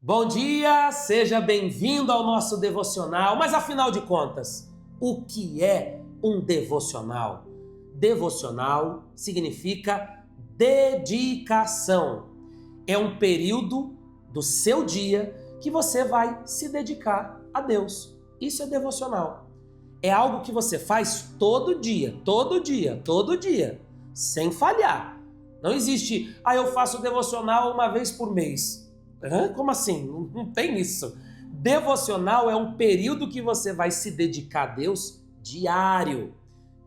Bom dia, seja bem-vindo ao nosso devocional. Mas afinal de contas, o que é um devocional? Devocional significa dedicação. É um período do seu dia que você vai se dedicar a Deus. Isso é devocional. É algo que você faz todo dia, sem falhar. Não existe, eu faço devocional uma vez por mês. Como assim? Não tem isso. Devocional é um período que você vai se dedicar a Deus diário.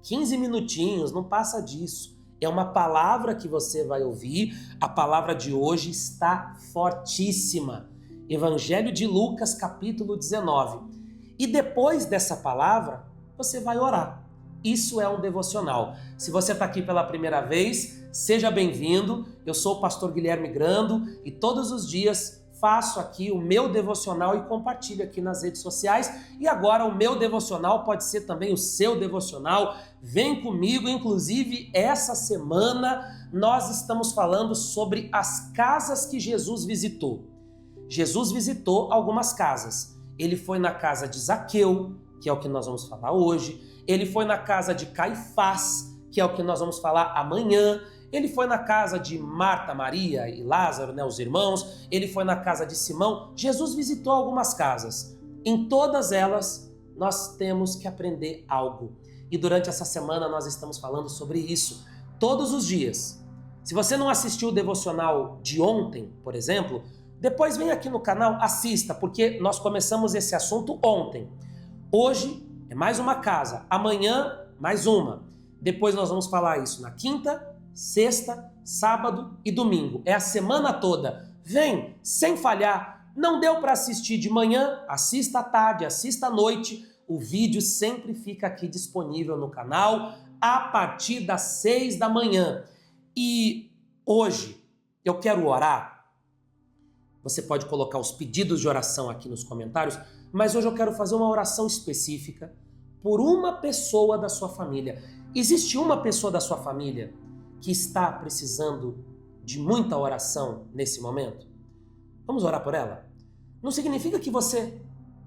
15 minutinhos, não passa disso. É uma palavra que você vai ouvir. A palavra de hoje está fortíssima. Evangelho de Lucas, capítulo 19. E depois dessa palavra, você vai orar. Isso é um devocional. Se você está aqui pela primeira vez, seja bem-vindo. Eu sou o pastor Guilherme Grando e todos os dias faço aqui o meu devocional e compartilho aqui nas redes sociais. E agora o meu devocional pode ser também o seu devocional. Vem comigo, inclusive essa semana nós estamos falando sobre as casas que Jesus visitou. Jesus visitou algumas casas. Ele foi na casa de Zaqueu, que é o que nós vamos falar hoje. Ele foi na casa de Caifás, que é o que nós vamos falar amanhã. Ele foi na casa de Marta, Maria e Lázaro, os irmãos. Ele foi na casa de Simão. Jesus visitou algumas casas. Em todas elas, nós temos que aprender algo. E durante essa semana nós estamos falando sobre isso. Todos os dias. Se você não assistiu o devocional de ontem, por exemplo, depois vem aqui no canal, assista, porque nós começamos esse assunto ontem. Hoje é mais uma casa, amanhã mais uma. Depois nós vamos falar isso na quinta, sexta, sábado e domingo. É a semana toda. Vem, sem falhar. Não deu para assistir de manhã? Assista à tarde, assista à noite. O vídeo sempre fica aqui disponível no canal a partir das 6 da manhã. E hoje eu quero orar. Você pode colocar os pedidos de oração aqui nos comentários, mas hoje eu quero fazer uma oração específica por uma pessoa da sua família. Existe uma pessoa da sua família que está precisando de muita oração nesse momento? Vamos orar por ela? Não significa que você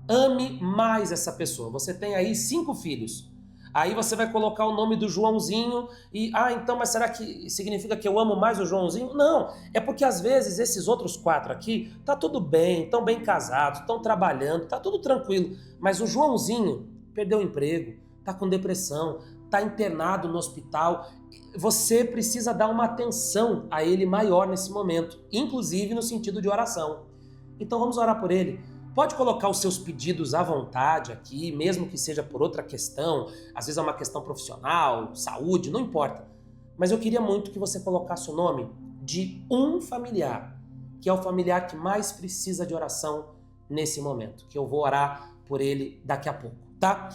ame mais essa pessoa. Você tem aí 5 filhos. Aí você vai colocar o nome do Joãozinho e, então, mas será que significa que eu amo mais o Joãozinho? Não, é porque às vezes esses outros 4 aqui, tá tudo bem, estão bem casados, estão trabalhando, tá tudo tranquilo. Mas o Joãozinho perdeu o emprego, tá com depressão, tá internado no hospital. Você precisa dar uma atenção a ele maior nesse momento, inclusive no sentido de oração. Então vamos orar por ele. Pode colocar os seus pedidos à vontade aqui, mesmo que seja por outra questão, às vezes é uma questão profissional, saúde, não importa. Mas eu queria muito que você colocasse o nome de um familiar, que é o familiar que mais precisa de oração nesse momento, que eu vou orar por ele daqui a pouco, tá?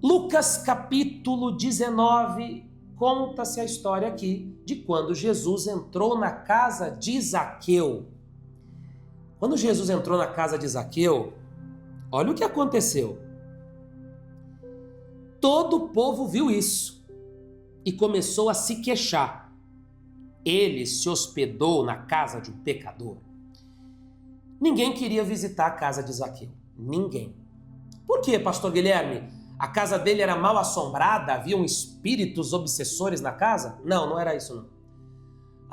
Lucas capítulo 19, conta-se a história aqui de quando Jesus entrou na casa de Zaqueu. Quando Jesus entrou na casa de Zaqueu, olha o que aconteceu. Todo o povo viu isso e começou a se queixar. Ele se hospedou na casa de um pecador. Ninguém queria visitar a casa de Zaqueu. Ninguém. Por quê, pastor Guilherme? A casa dele era mal assombrada? Haviam espíritos obsessores na casa? Não, não era isso não.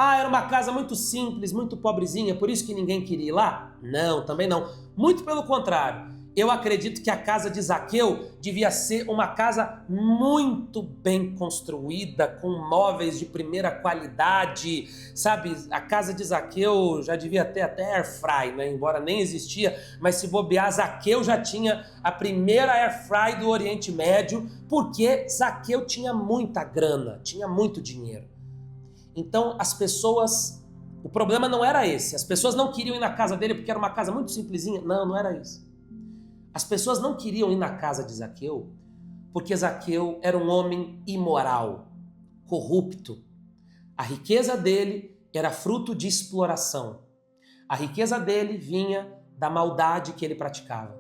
Era uma casa muito simples, muito pobrezinha, por isso que ninguém queria ir lá? Não, também não. Muito pelo contrário. Eu acredito que a casa de Zaqueu devia ser uma casa muito bem construída, com móveis de primeira qualidade, sabe? A casa de Zaqueu já devia ter até air fry, né? Embora nem existia, mas se bobear, Zaqueu já tinha a primeira air fry do Oriente Médio, porque Zaqueu tinha muita grana, tinha muito dinheiro. Então as pessoas, o problema não era esse, as pessoas não queriam ir na casa dele porque era uma casa muito simplesinha, não era isso. As pessoas não queriam ir na casa de Zaqueu porque Zaqueu era um homem imoral, corrupto. A riqueza dele era fruto de exploração. A riqueza dele vinha da maldade que ele praticava.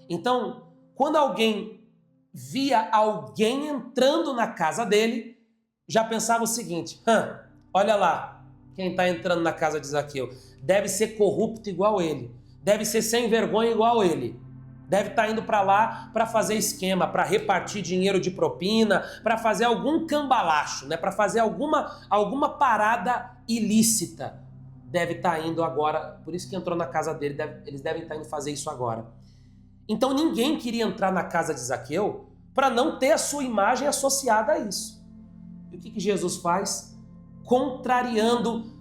Então, quando alguém via alguém entrando na casa dele, já pensava o seguinte: olha lá, quem está entrando na casa de Zaqueu? Deve ser corrupto igual ele. Deve ser sem vergonha igual ele. Deve estar indo para lá para fazer esquema, para repartir dinheiro de propina, para fazer algum cambalacho, né? Para fazer alguma parada ilícita. Deve estar indo agora, por isso que entrou na casa dele, eles devem estar indo fazer isso agora. Então ninguém queria entrar na casa de Zaqueu para não ter a sua imagem associada a isso. E o que Jesus faz? Contrariando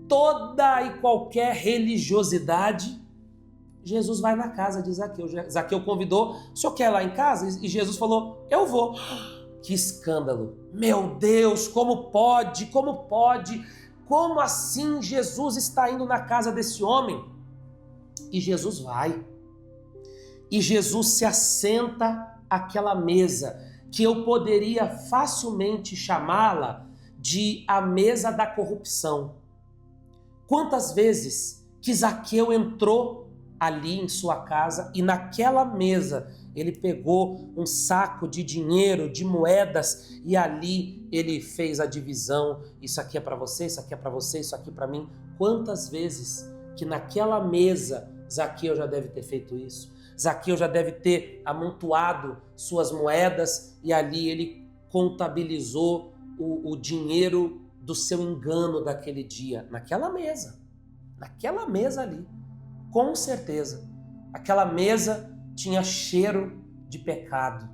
toda e qualquer religiosidade, Jesus vai na casa de Zaqueu. Zaqueu convidou, o senhor quer ir lá em casa? E Jesus falou, eu vou. Que escândalo! Meu Deus, como pode? Como pode? Como assim Jesus está indo na casa desse homem? E Jesus vai. E Jesus se assenta àquela mesa, que eu poderia facilmente chamá-la de a mesa da corrupção. Quantas vezes que Zaqueu entrou ali em sua casa e naquela mesa ele pegou um saco de dinheiro, de moedas, e ali ele fez a divisão, isso aqui é para você, isso aqui é para você, isso aqui para mim. Quantas vezes que naquela mesa Zaqueu já deve ter feito isso? Zaqueu já deve ter amontoado suas moedas e ali ele contabilizou o dinheiro do seu engano daquele dia, naquela mesa ali. Com certeza, aquela mesa tinha cheiro de pecado.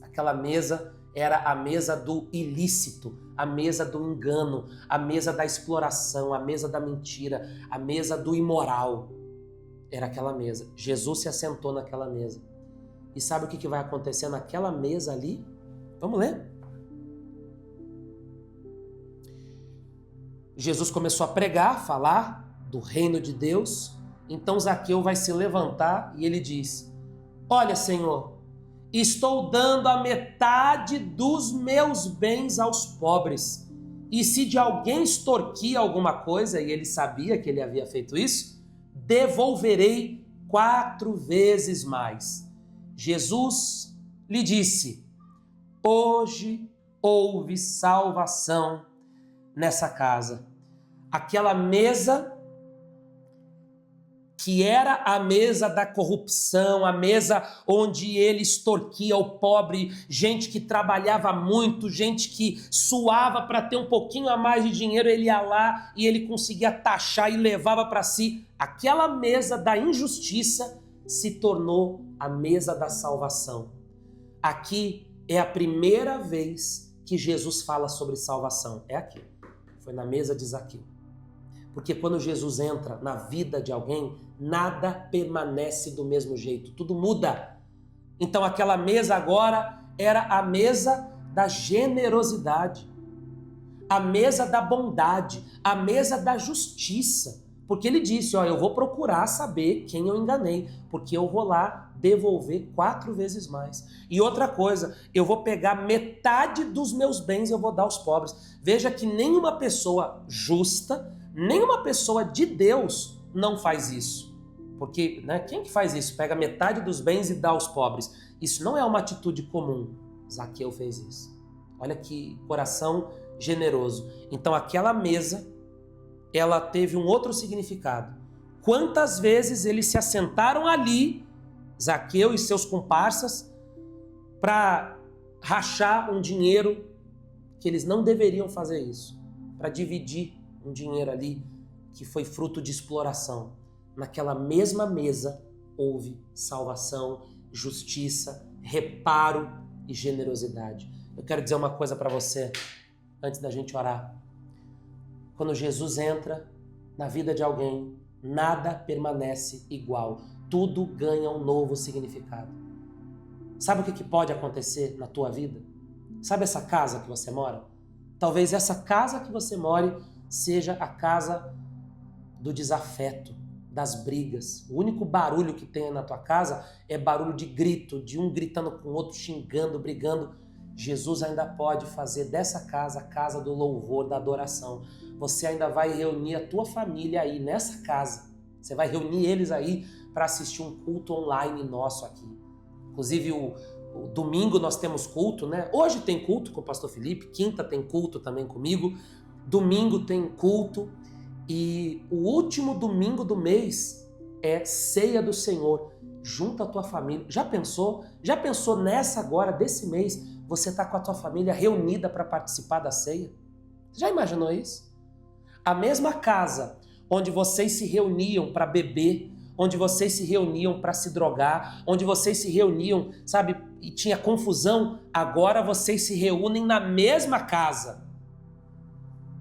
Aquela mesa era a mesa do ilícito, a mesa do engano, a mesa da exploração, a mesa da mentira, a mesa do imoral. Era aquela mesa. Jesus se assentou naquela mesa. E sabe o que vai acontecer naquela mesa ali? Vamos ler? Jesus começou a pregar, falar do reino de Deus. Então Zaqueu vai se levantar e ele diz, olha, Senhor, estou dando a metade dos meus bens aos pobres. E se de alguém extorquir alguma coisa, e ele sabia que ele havia feito isso, devolverei 4 vezes mais. Jesus lhe disse, hoje houve salvação nessa casa. Aquela mesa que era a mesa da corrupção, a mesa onde ele extorquia o pobre, gente que trabalhava muito, gente que suava para ter um pouquinho a mais de dinheiro, ele ia lá e ele conseguia taxar e levava para si. Aquela mesa da injustiça se tornou a mesa da salvação. Aqui é a primeira vez que Jesus fala sobre salvação. É aqui. Foi na mesa de Zaqueu. Porque quando Jesus entra na vida de alguém, nada permanece do mesmo jeito, tudo muda. Então aquela mesa agora era a mesa da generosidade, a mesa da bondade, a mesa da justiça. Porque ele disse, ó, eu vou procurar saber quem eu enganei, porque eu vou lá devolver 4 vezes mais. E outra coisa, eu vou pegar metade dos meus bens e eu vou dar aos pobres. Veja que nenhuma pessoa justa, nenhuma pessoa de Deus não faz isso. Porque, né, quem que faz isso? Pega metade dos bens e dá aos pobres. Isso não é uma atitude comum. Zaqueu fez isso. Olha que coração generoso. Então aquela mesa, ela teve um outro significado. Quantas vezes eles se assentaram ali, Zaqueu e seus comparsas, para rachar um dinheiro que eles não deveriam fazer isso, para dividir um dinheiro ali que foi fruto de exploração. Naquela mesma mesa houve salvação, justiça, reparo e generosidade. Eu quero dizer uma coisa para você antes da gente orar. Quando Jesus entra na vida de alguém, nada permanece igual. Tudo ganha um novo significado. Sabe o que pode acontecer na tua vida? Sabe essa casa que você mora? Talvez essa casa que você more seja a casa do desafeto, das brigas. O único barulho que tem na tua casa é barulho de grito, de um gritando com o outro, xingando, brigando. Jesus ainda pode fazer dessa casa a casa do louvor, da adoração. Você ainda vai reunir a tua família aí nessa casa. Você vai reunir eles aí para assistir um culto online nosso aqui. Inclusive o domingo nós temos culto, né? Hoje tem culto com o pastor Felipe, quinta tem culto também comigo. domingo tem culto e o último domingo do mês é ceia do Senhor. Junta a tua família. Já pensou? Já pensou nessa agora, desse mês, você está com a tua família reunida para participar da ceia? Já imaginou isso? A mesma casa onde vocês se reuniam para beber, onde vocês se reuniam para se drogar, onde vocês se reuniam, sabe, e tinha confusão, agora vocês se reúnem na mesma casa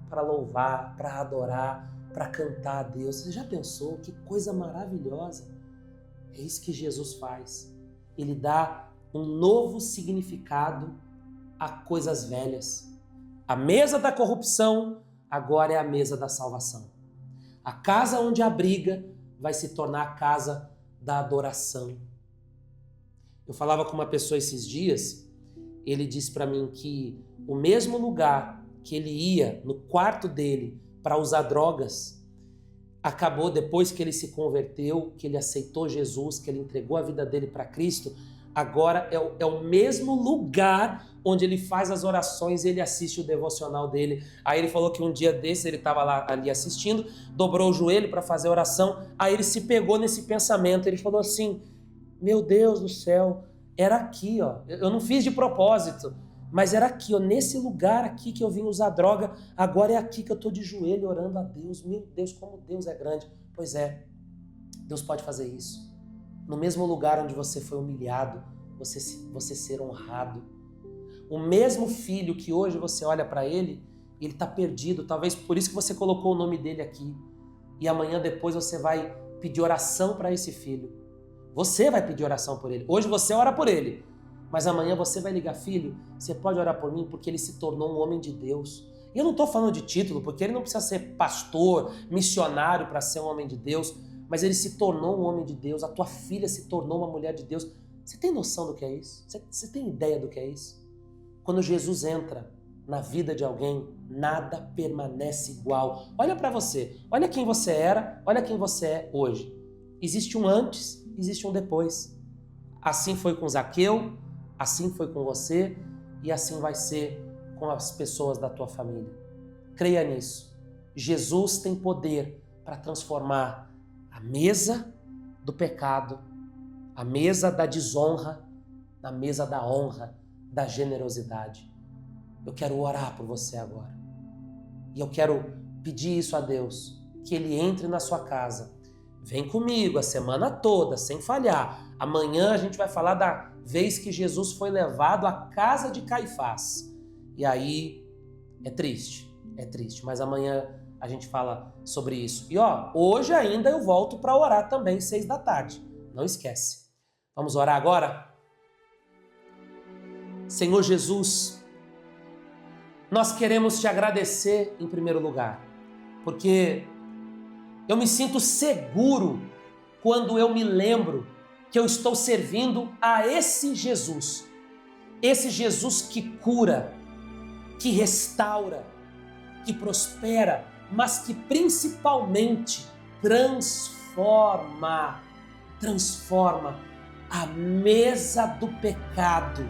para louvar, para adorar, para cantar a Deus. Você já pensou? Que coisa maravilhosa! É isso que Jesus faz. Ele dá um novo significado a coisas velhas. A mesa da corrupção agora é a mesa da salvação. A casa onde há briga vai se tornar a casa da adoração. Eu falava com uma pessoa esses dias, ele disse para mim que o mesmo lugar que ele ia no quarto dele para usar drogas, acabou depois que ele se converteu, que ele aceitou Jesus, que ele entregou a vida dele para Cristo, agora é o mesmo lugar onde ele faz as orações e ele assiste o devocional dele. Aí ele falou que um dia desses ele estava lá ali assistindo, dobrou o joelho para fazer a oração, aí ele se pegou nesse pensamento, ele falou assim, meu Deus do céu, era aqui, ó. Eu não fiz de propósito, mas era aqui, ó, nesse lugar aqui que eu vim usar droga, agora é aqui que eu estou de joelho orando a Deus. Meu Deus, como Deus é grande. Pois é, Deus pode fazer isso. No mesmo lugar onde você foi humilhado, você ser honrado. O mesmo filho que hoje você olha para ele está perdido, talvez por isso que você colocou o nome dele aqui. E amanhã depois você vai pedir oração para esse filho. Você vai pedir oração por ele. Hoje você ora por ele. Mas amanhã você vai ligar, filho, você pode orar por mim porque ele se tornou um homem de Deus. E eu não estou falando de título, porque ele não precisa ser pastor, missionário para ser um homem de Deus, mas ele se tornou um homem de Deus, a tua filha se tornou uma mulher de Deus. Você tem noção do que é isso? Você tem ideia do que é isso? Quando Jesus entra na vida de alguém, nada permanece igual. Olha para você, olha quem você era, olha quem você é hoje. Existe um antes, existe um depois. Assim foi com Zaqueu, assim foi com você e assim vai ser com as pessoas da tua família. Creia nisso. Jesus tem poder para transformar a mesa do pecado, a mesa da desonra, na mesa da honra, da generosidade. Eu quero orar por você agora. E eu quero pedir isso a Deus, que Ele entre na sua casa. Vem comigo a semana toda, sem falhar. Amanhã a gente vai falar da vez que Jesus foi levado à casa de Caifás. E aí é triste, mas amanhã a gente fala sobre isso. E hoje ainda eu volto para orar também, 6h. Não esquece. Vamos orar agora? Senhor Jesus, nós queremos te agradecer em primeiro lugar, porque eu me sinto seguro quando eu me lembro que eu estou servindo a esse Jesus que cura, que restaura, que prospera, mas que principalmente transforma a mesa do pecado,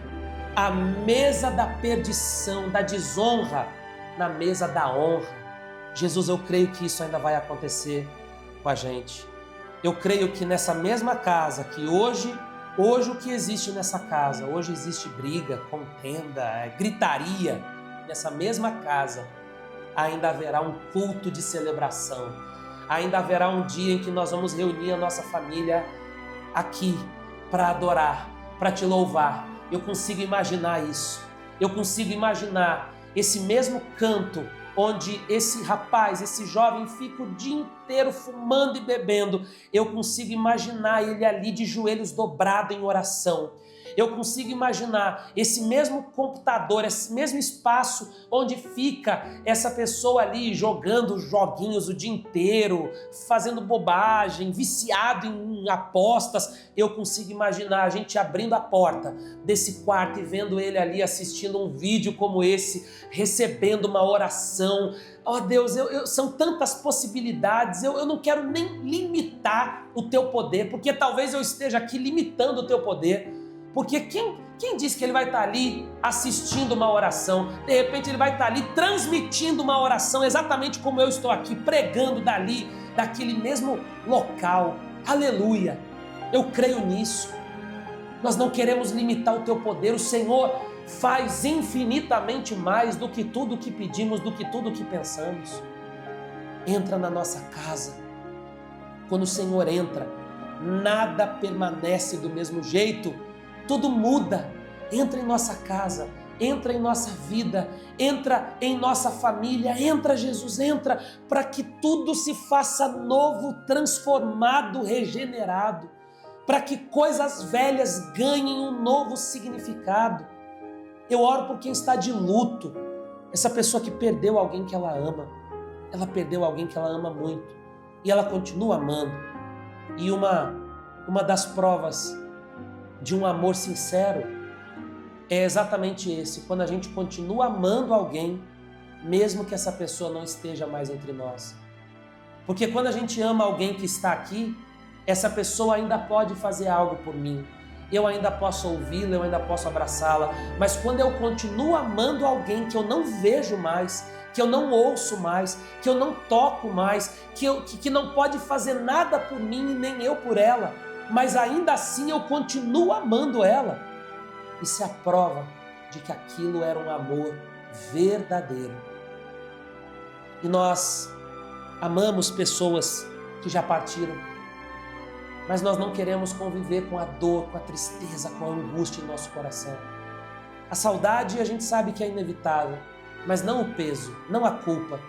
a mesa da perdição, da desonra, na mesa da honra. Jesus, eu creio que isso ainda vai acontecer com a gente. Eu creio que nessa mesma casa, que hoje o que existe nessa casa, hoje existe briga, contenda, gritaria, nessa mesma casa ainda haverá um culto de celebração, ainda haverá um dia em que nós vamos reunir a nossa família aqui para adorar, para te louvar. Eu consigo imaginar isso, eu consigo imaginar esse mesmo canto onde esse rapaz, esse jovem fica o dia inteiro fumando e bebendo. Eu consigo imaginar ele ali de joelhos dobrados em oração. Eu consigo imaginar esse mesmo computador, esse mesmo espaço onde fica essa pessoa ali jogando joguinhos o dia inteiro, fazendo bobagem, viciado em apostas. Eu consigo imaginar a gente abrindo a porta desse quarto e vendo ele ali assistindo um vídeo como esse, recebendo uma oração. Oh Deus, são tantas possibilidades, eu não quero nem limitar o teu poder, porque talvez eu esteja aqui limitando o teu poder. Porque quem disse que ele vai estar ali assistindo uma oração? De repente ele vai estar ali transmitindo uma oração, exatamente como eu estou aqui, pregando dali, daquele mesmo local. Aleluia! Eu creio nisso. Nós não queremos limitar o teu poder. O Senhor faz infinitamente mais do que tudo que pedimos, do que tudo que pensamos. Entra na nossa casa. Quando o Senhor entra, nada permanece do mesmo jeito. Tudo muda. Entra em nossa casa, entra em nossa vida, entra em nossa família, entra Jesus, entra para que tudo se faça novo, transformado, regenerado, para que coisas velhas ganhem um novo significado. Eu oro por quem está de luto, essa pessoa que perdeu alguém que ela ama, ela perdeu alguém que ela ama muito e ela continua amando. E uma das provas de um amor sincero é exatamente esse, quando a gente continua amando alguém, mesmo que essa pessoa não esteja mais entre nós. Porque quando a gente ama alguém que está aqui, essa pessoa ainda pode fazer algo por mim, eu ainda posso ouvi-la, eu ainda posso abraçá-la, mas quando eu continuo amando alguém que eu não vejo mais, que eu não ouço mais, que eu não toco mais, que não pode fazer nada por mim e nem eu por ela, mas ainda assim eu continuo amando ela, isso é a prova de que aquilo era um amor verdadeiro. E nós amamos pessoas que já partiram, mas nós não queremos conviver com a dor, com a tristeza, com a angústia em nosso coração. A saudade a gente sabe que é inevitável, mas não o peso, não a culpa.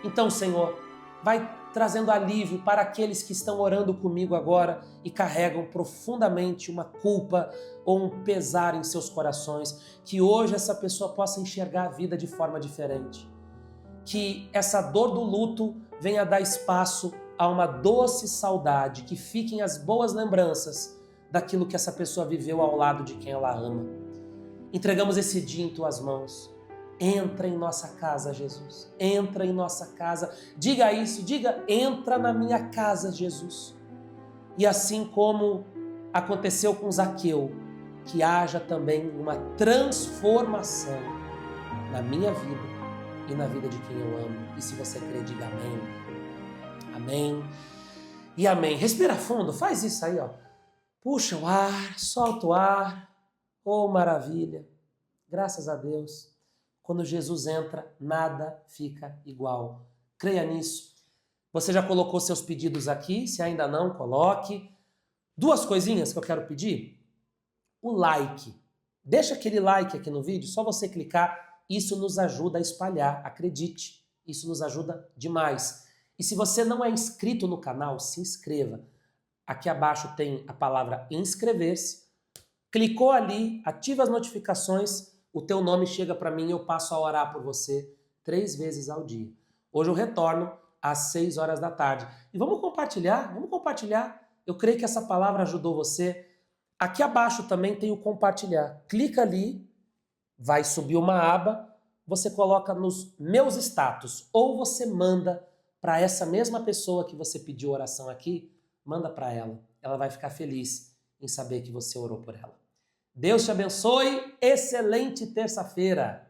Então, Senhor, vai trazendo alívio para aqueles que estão orando comigo agora e carregam profundamente uma culpa ou um pesar em seus corações, que hoje essa pessoa possa enxergar a vida de forma diferente. Que essa dor do luto venha dar espaço a uma doce saudade, que fiquem as boas lembranças daquilo que essa pessoa viveu ao lado de quem ela ama. Entregamos esse dia em tuas mãos. Entra em nossa casa, Jesus. Entra em nossa casa. Diga isso, diga, entra na minha casa, Jesus. E assim como aconteceu com Zaqueu, que haja também uma transformação na minha vida e na vida de quem eu amo. E se você crê, diga amém. Amém e amém. Respira fundo, faz isso aí, ó. Puxa o ar, solta o ar. Oh, maravilha. Graças a Deus. Quando Jesus entra, nada fica igual. Creia nisso. Você já colocou seus pedidos aqui? Se ainda não, coloque. Duas coisinhas que eu quero pedir. O like. Deixa aquele like aqui no vídeo, só você clicar. Isso nos ajuda a espalhar, acredite. Isso nos ajuda demais. E se você não é inscrito no canal, se inscreva. Aqui abaixo tem a palavra inscrever-se. Clicou ali, ativa as notificações, o teu nome chega para mim e eu passo a orar por você 3 vezes ao dia. Hoje eu retorno às 6 horas da tarde. E vamos compartilhar. Eu creio que essa palavra ajudou você. Aqui abaixo também tem o compartilhar. Clica ali, vai subir uma aba, você coloca nos meus status ou você manda para essa mesma pessoa que você pediu oração aqui, manda para ela. Ela vai ficar feliz em saber que você orou por ela. Deus te abençoe. Excelente terça-feira.